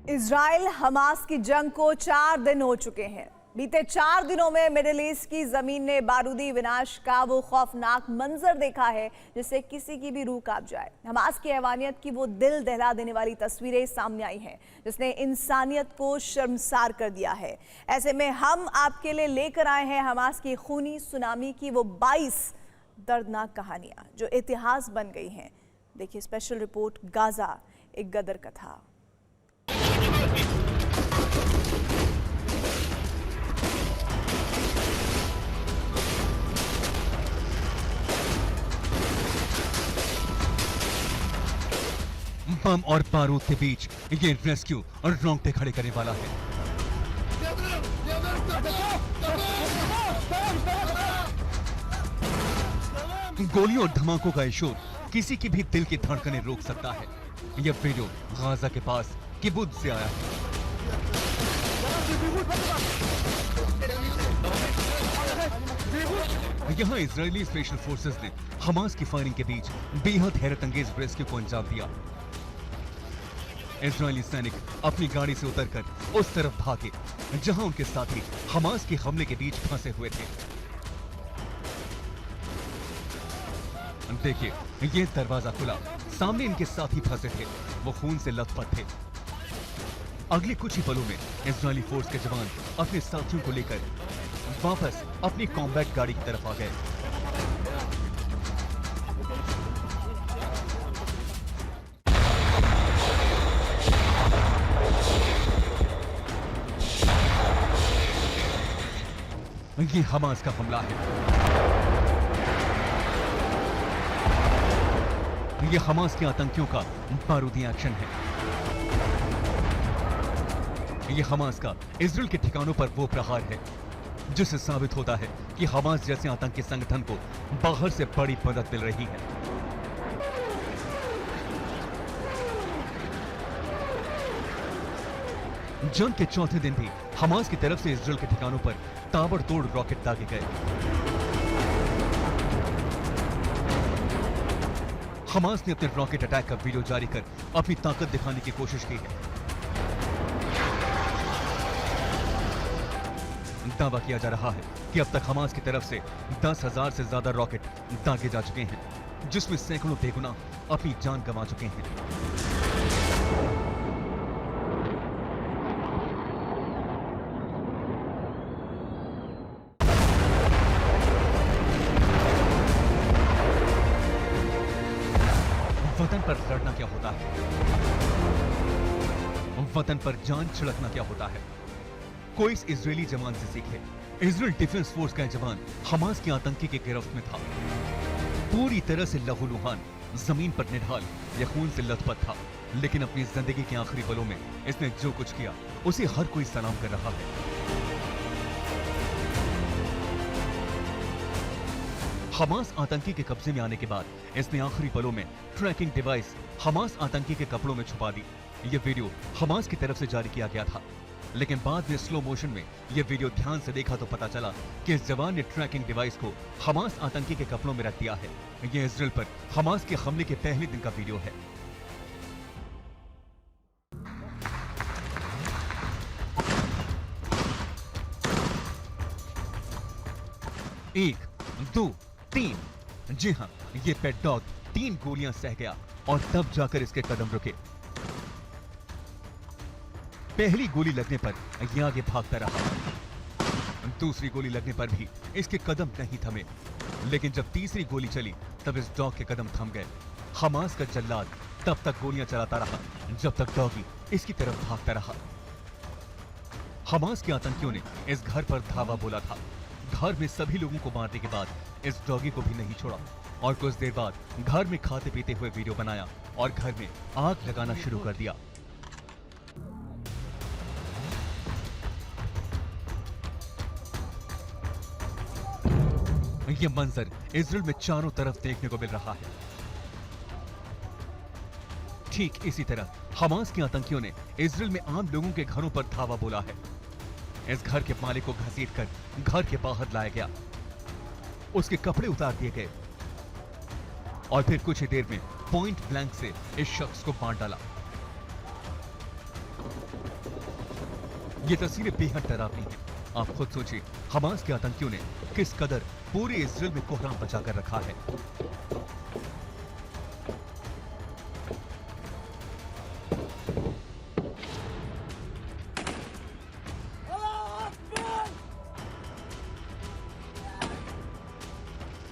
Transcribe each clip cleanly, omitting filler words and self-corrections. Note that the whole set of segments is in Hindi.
इजराइल हमास की जंग को 4 दिन हो चुके हैं। बीते 4 दिनों में मिडिल ईस्ट की जमीन ने बारूदी विनाश का वो खौफनाक मंजर देखा है जिससे किसी की भी रूह कांप जाए। हमास की हैवानियत की वो दिल दहला देने वाली तस्वीरें सामने आई हैं जिसने इंसानियत को शर्मसार कर दिया है। ऐसे में हम आपके लिए लेकर आए हैं हमास की खूनी सुनामी की वो 22 दर्दनाक कहानियां जो इतिहास बन गई हैं। देखिए स्पेशल रिपोर्ट गाजा, एक गदर कथा। बम और बारूद के बीच ये रेस्क्यू और रोंगटे खड़े करने वाला है। गोलियों और धमाकों का शोर किसी की भी दिल की धड़कनें रोक सकता है। यह वीडियो गाजा के पास किबुत्ज से आया है। यहाँ इजरायली स्पेशल फोर्सेस ने हमास की फायरिंग के बीच बेहद हैरतअंगेज रेस्क्यू को अंजाम दिया। इजरायली सैनिक अपनी गाड़ी से उतरकर उस तरफ भागे जहां उनके साथी हमास के हमले के बीच फंसे हुए थे। देखिए, ये दरवाजा खुला, सामने इनके साथी फंसे थे, वो खून से लथपथ थे। अगले कुछ ही पलों में इजरायली फोर्स के जवान अपने साथियों को लेकर वापस अपनी कॉम्बैट गाड़ी की तरफ आ गए। ये हमास का हमला है। ये हमास के आतंकियों का बारूदी एक्शन है। ये हमास का इजराइल के ठिकानों पर वो प्रहार है जिससे साबित होता है कि हमास जैसे आतंकी संगठन को बाहर से बड़ी मदद मिल रही है। जंग के चौथे दिन भी हमास की तरफ से इजराइल के ठिकानों पर ताबड़तोड़ रॉकेट दागे गए। हमास ने अपने रॉकेट अटैक का वीडियो जारी कर अपनी ताकत दिखाने की कोशिश की है। दावा किया जा रहा है कि अब तक हमास की तरफ से 10,000 से ज्यादा रॉकेट दागे जा चुके हैं, जिसमें सैकड़ों बेगुनाह अपनी जान गंवा चुके हैं। वतन पर लड़ना क्या होता है, वतन पर जान छिड़कना क्या होता है, कोई इस इजरायली जवान से सीखे। इजरायल डिफेंस फोर्स का जवान हमास के आतंकी के गिरफ्त में था। पूरी तरह से लहूलुहान, जमीन पर निढाल, यह खून से लथपथ था, लेकिन अपनी जिंदगी के आखिरी पलों में इसने जो कुछ किया उसे हर कोई सलाम कर रहा है। हमास आतंकी के कब्जे में आने के बाद इसने आखिरी पलों में ट्रैकिंग डिवाइस हमास आतंकी के कपड़ों में छुपा दी। यह वीडियो हमास की तरफ से जारी किया गया था, लेकिन बाद में स्लो मोशन में यह वीडियो ध्यान से देखा तो पता चला कि इस जवान ने ट्रैकिंग डिवाइस को हमास आतंकी के कपड़ों में रख दिया है। यह इजराइल पर हमास के हमले के पहले दिन का वीडियो है। एक, दो, तीन। जी हाँ, ये पेट डॉग 3 गोलियां सह गया और तब जाकर इसके कदम रुके। पहली गोली लगने पर ये आगे भागता रहा। दूसरी गोली लगने पर भी इसके कदम नहीं थमे, लेकिन जब तीसरी गोली चली तब इस डॉग के कदम थम गए। हमास का जल्लाद तब तक गोलियां चलाता रहा जब तक डॉगी इसकी तरफ भागता रहा। हमास के आतंकियों ने इस घर पर धावा बोला था। घर में सभी लोगों को मारने के बाद इस डॉगी को भी नहीं छोड़ा और कुछ देर बाद घर में खाते पीते हुए वीडियो बनाया और घर में आग लगाना शुरू कर दिया। यह मंजर इजराइल में चारों तरफ देखने को मिल रहा है। ठीक इसी तरह हमास के आतंकियों ने इजराइल में आम लोगों के घरों पर धावा बोला है। इस घर के मालिक को घसीटकर घर के बाहर लाया गया, उसके कपड़े उतार दिए गए और फिर कुछ ही देर में पॉइंट ब्लैंक से इस शख्स को मार डाला। ये तस्वीरें बेहद डरावनी हैं। आप खुद सोचिए, हमास के आतंकियों ने किस कदर पूरे इजराइल में कोहराम मचा कर रखा है।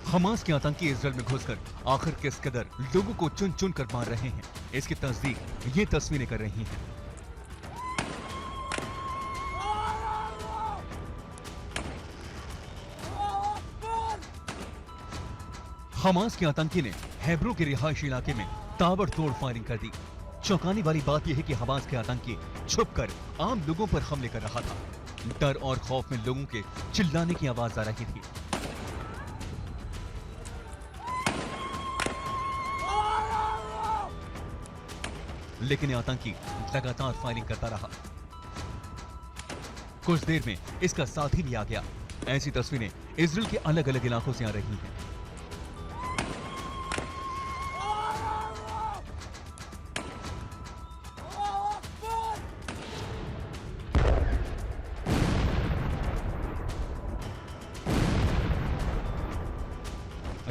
हमास के आतंकी इजराइल में घुसकर आखिर किस कदर लोगों को चुन चुन कर मार रहे हैं, इसकी तस्दीक ये तस्वीरें कर रही हैं। हमास के आतंकी ने हेब्रो के रिहायशी इलाके में ताबड़तोड़ फायरिंग कर दी। चौंकाने वाली बात यह है कि हमास के आतंकी छुपकर आम लोगों पर हमले कर रहा था। डर और खौफ में लोगों के चिल्लाने की आवाज आ रही थी। लेकिन ये आतंकी लगातार फायरिंग करता रहा। कुछ देर में इसका साथी भी आ गया। ऐसी तस्वीरें इजराइल के अलग अलग इलाकों से आ रही हैं।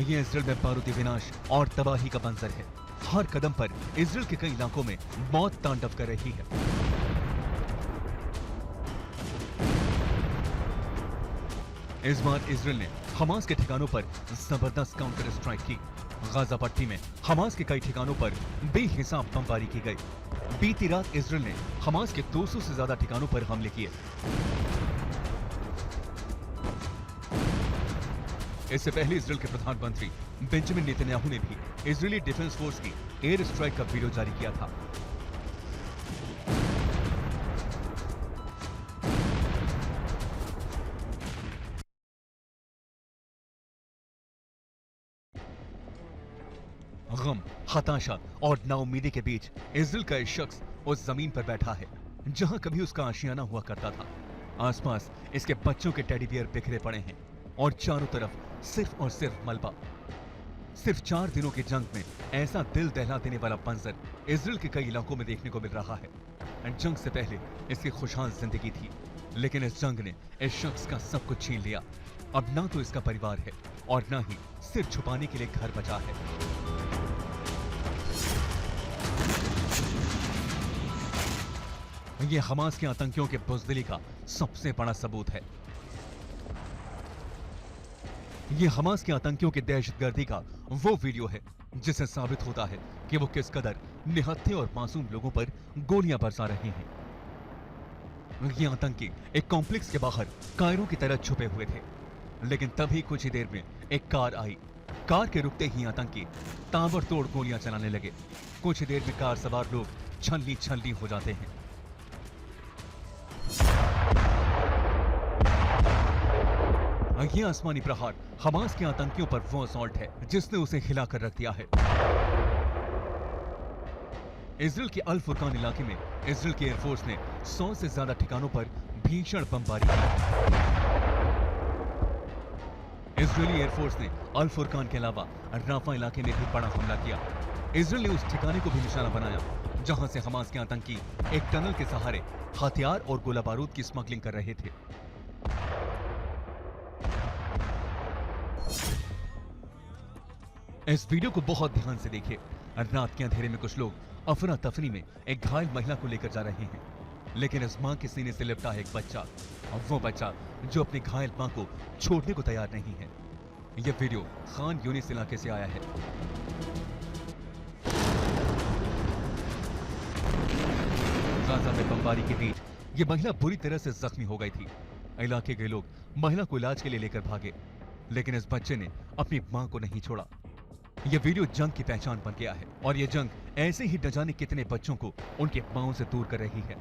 ये इजराइल में बारूदी विनाश और तबाही का मंजर है। हर कदम पर इजराइल के कई इलाकों में मौत तांडव कर रही है। इस बार इजराइल ने हमास के ठिकानों पर जबरदस्त काउंटर स्ट्राइक की। गाजा पट्टी में हमास के कई ठिकानों पर बेहिसाब बमबारी की गई। बीती रात इजराइल ने हमास के 200 से ज्यादा ठिकानों पर हमले किए। इससे पहले इजराइल के प्रधानमंत्री बेंजामिन नेतन्याहू ने भी इजरायली डिफेंस फोर्स की एयर स्ट्राइक का वीडियो जारी किया था। गम, हताशा और नाउम्मीदी के बीच इजराइल का एक शख्स उस जमीन पर बैठा है जहां कभी उसका आशियाना हुआ करता था। आसपास इसके बच्चों के टेडी बियर बिखरे पड़े हैं और चारों तरफ सिर्फ और सिर्फ मलबा। सिर्फ 4 दिनों की जंग में ऐसा दिल दहला देने वाला मंजर इजराइल के कई इलाकों में देखने को मिल रहा है। जंग से पहले इसकी खुशहाल जिंदगी थी, लेकिन इस जंग ने इस शख्स का सब कुछ छीन लिया। अब ना तो इसका परिवार है और ना ही सिर छुपाने के लिए घर बचा है। ये हमास के आतंकियों के बुज़दिली का सबसे बड़ा सबूत है। ये हमास के आतंकियों की दहशतगर्दी का वो वीडियो है जिससे साबित होता है कि वो किस कदर निहत्थे और मासूम लोगों पर गोलियां बरसा रहे हैं। ये आतंकी एक कॉम्प्लेक्स के बाहर कायरों की तरह छुपे हुए थे, लेकिन तभी कुछ ही देर में एक कार आई। कार के रुकते ही आतंकी ताबड़तोड़ गोलियां चलाने लगे। कुछ ही देर में कार सवार लोग छलनी छलनी हो जाते हैं। ये आसमानी प्रहार हमास के आतंकियों पर वो असॉल्ट है जिसने उसे हिलाकर रख दिया है। इजराइल के अल फुरकान इलाके में इजराइल की एयरफोर्स ने 100 से ज्यादा ठिकानों पर भीषण बमबारी की। इजरायली एयरफोर्स ने अल फुरकान के अलावा राफा इलाके में भी बड़ा हमला किया। इजराइल ने उस ठिकाने को भी निशाना बनाया जहां से हमास के आतंकी एक टनल के सहारे हथियार और गोला बारूद की स्मगलिंग कर रहे थे। इस वीडियो को बहुत ध्यान से देखिए। रात के अंधेरे में कुछ लोग अफरा तफरी में एक घायल महिला को लेकर जा रहे हैं, लेकिन इस मां के सीने से लिपटा है एक बच्चा, और वो बच्चा जो अपनी घायल मां को छोड़ने को तैयार नहीं है। यह वीडियो खान यूनिस इलाके से आया है। गाजा में बमबारी के बीच ये महिला बुरी तरह से जख्मी हो गई थी। इलाके के लोग महिला को इलाज के लिए लेकर भागे, लेकिन इस बच्चे ने अपनी मां को नहीं छोड़ा। यह वीडियो जंग की पहचान बन गया है और यह जंग ऐसे ही न जाने कितने बच्चों को उनके मांओं से दूर कर रही है।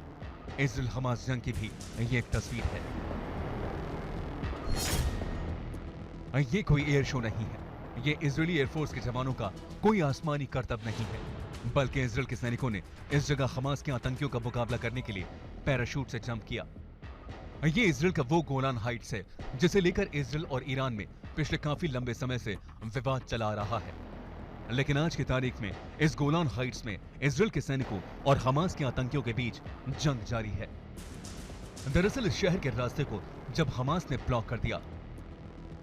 इजराइल हमास जंग की भी ये एक तस्वीर है। ये कोई एयर शो नहीं है, ये इजरायली एयरफोर्स के जवानों का कोई आसमानी करतब नहीं है, बल्कि इजराइल के सैनिकों ने इस जगह हमास के आतंकियों का मुकाबला करने के लिए पैराशूट से जंप किया। ये इजराइल का वो गोलान हाइट्स है जिसे लेकर इजराइल और ईरान में पिछले काफी लंबे समय से विवाद चला आ रहा है, लेकिन आज की तारीख में इस गोलान हाइट्स में इजराइल के सैनिकों और हमास के आतंकियों के बीच जंग जारी है। दरअसल इस शहर के रास्ते को जब हमास ने ब्लॉक कर दिया,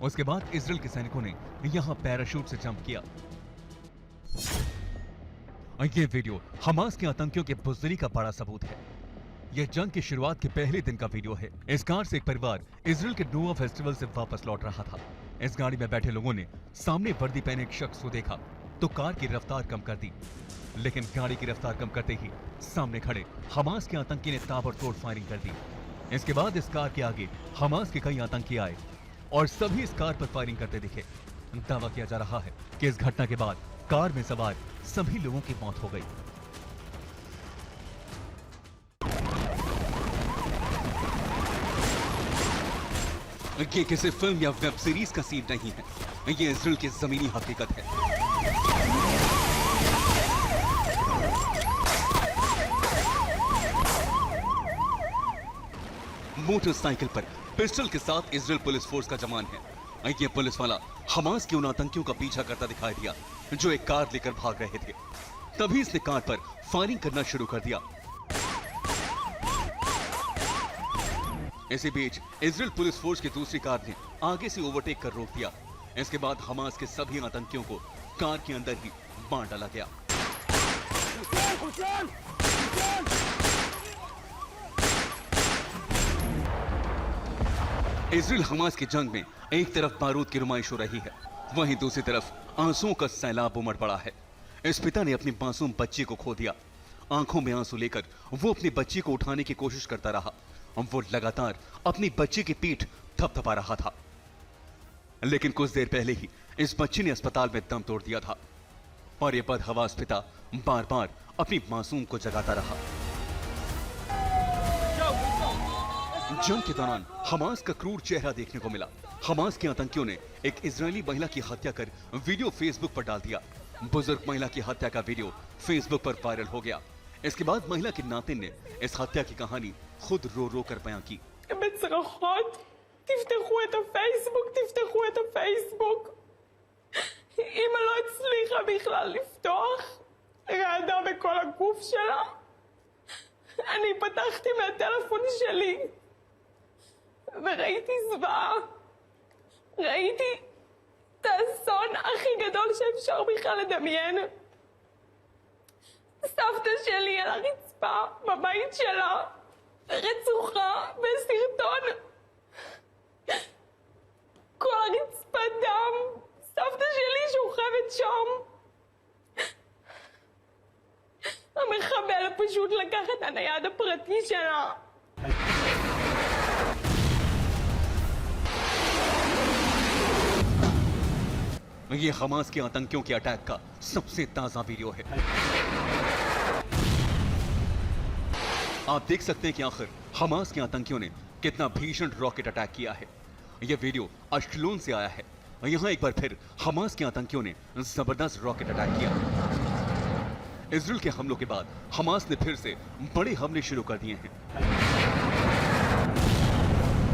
उसके बाद इजराइल के सैनिकों ने यहां पैराशूट से जंप किया। ये वीडियो हमास के आतंकियों के बुज़दिली का बड़ा सबूत है। यह जंग की शुरुआत के पहले दिन का वीडियो है। इस कार से एक परिवार इजराइल के नोवा फेस्टिवल से वापस लौट रहा था। इस गाड़ी में बैठे लोगों ने सामने वर्दी पहने एक शख्स को देखा तो कार की रफ्तार कम कर दी, लेकिन गाड़ी की रफ्तार कम करते ही सामने खड़े हमास के आतंकी ने ताबड़तोड़ फायरिंग कर दी। इसके बाद इस कार के आगे हमास के कई आतंकी आए और सभी इस कार पर फायरिंग करते दिखे। दावा किया जा रहा है कि इस घटना के बाद कार में सवार सभी लोगों की मौत हो गई। ये किसी फिल्म या वेब सीरीज का सीन नहीं है, ये इजराइल की जमीनी हकीकत है। मोटरसाइकिल पर पिस्टल के साथ इजराइल पुलिस फोर्स का जवान है। ये पुलिस वाला हमास के उन आतंकियों का पीछा करता दिखाई दिया जो एक कार लेकर भाग रहे थे। तभी इसने कार पर फायरिंग करना शुरू कर दिया। इसी बीच इजराइल पुलिस फोर्स की दूसरी कार ने आगे से ओवरटेक कर रोक दिया। इसके बाद हमास के सभी आतंकियों को कार के अंदर ही बांध डाला गया। इजराइल हमास की जंग में एक तरफ बारूद की नुमाइश हो रही है, वहीं दूसरी तरफ आंसुओं का सैलाब उमड़ पड़ा है। इस पिता ने अपनी मासूम बच्ची को खो दिया। आंखों में आंसू लेकर वो अपनी बच्ची को उठाने की कोशिश करता रहा। वो लगातार अपनी बच्ची की पीठ थपथपा रहा था, लेकिन कुछ देर पहले ही इस बच्ची ने अस्पताल में दम तोड़ दिया था और ये बदहवास पिता बार बार अपनी मासूम को जगाता रहा। जंग के दौरान हमास का क्रूर चेहरा देखने को मिला। हमास के आतंकियों ने एक इजरायली महिला की हत्या कर वीडियो फेसबुक पर डाल दिया। बुजुर्ग महिला की हत्या का वीडियो फेसबुक पर वायरल हो गया। इसके बाद महिला के नातिन ने इस हत्या की कहानी खुद रो रो कर बयां की। בצרחות, תפתחו את הפייסבוק, תפתחו את הפייסבוק. אמא לא הצליחה בכלל לפתוח, רעדה בכל הגוף שלה. אני פתחתי מהטלפון שלי, וראיתי זוועה. ראיתי את האסון הכי גדול שאפשר בכלל לדמיין. סבתא שלי על הרצפה בבית שלה, רצוחה בסרטון. כל הרצפה דם, סבתא שלי שוכבת שם. המחבל פשוט לקח את הנייד הפרטי שלה. ये हमास के आतंकियों के अटैक का सबसे ताजा वीडियो है। आप देख सकते हैं कि आखिर हमास के आतंकियों ने कितना भीषण रॉकेट अटैक किया है। यह वीडियो अश्केलोन से आया है। यहां एक बार फिर हमास के आतंकियों ने जबरदस्त रॉकेट अटैक किया। इजराइल के हमलों के बाद हमास ने फिर से बड़े हमले शुरू कर दिए हैं।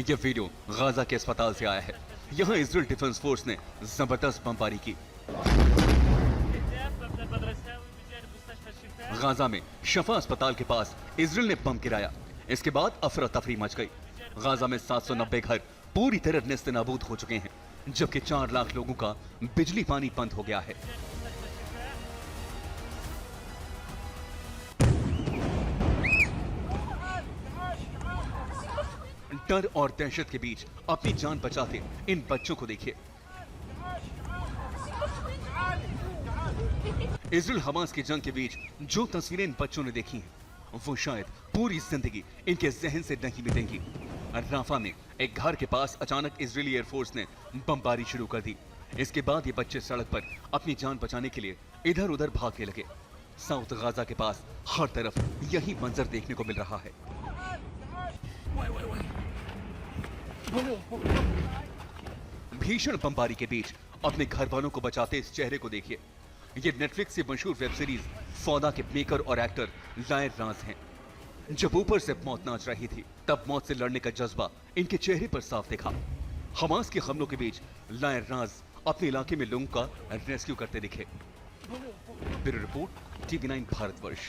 यह वीडियो गाजा के अस्पताल से आया है। यहाँ इजराइल डिफेंस फोर्स ने जबरदस्त बमबारी की। गाजा में शफा अस्पताल के पास इजराइल ने बम गिराया। इसके बाद अफरा तफरी मच गई। गाजा में 790 घर पूरी तरह नेस्त नाबूद हो चुके हैं, जबकि 4 लाख लोगों का बिजली पानी बंद हो गया है। डर और दहशत के बीच अपनी जान बचाते इन बच्चों को देखिए। इजराइल हमास की जंग के बीच जो तस्वीरें इन बच्चों ने देखी हैं, वो शायद पूरी जिंदगी इनके जहन से नहीं मिटेंगी। राफा में एक घर के पास अचानक इजरायली एयरफोर्स ने बमबारी शुरू कर दी। इसके बाद ये बच्चे सड़क पर अपनी जान बचाने के लिए इधर उधर भागने लगे। साउथ गाजा के पास हर तरफ यही मंजर देखने को मिल रहा है। भीषण बमबारी के बीच अपने घर वालों को बचाते इस चेहरे को देखिए। ये नेटफ्लिक्स की मशहूर वेब सीरीज फौदा के मेकर और एक्टर लायर राज हैं। जब ऊपर से मौत नाच रही थी, तब मौत से लड़ने का जज्बा इनके चेहरे पर साफ दिखा। हमास के हमलों के बीच लायर राज अपने इलाके में लोगों का रेस्क्यू करते दिखे। Bureau report, TV9 Bharatvarsh.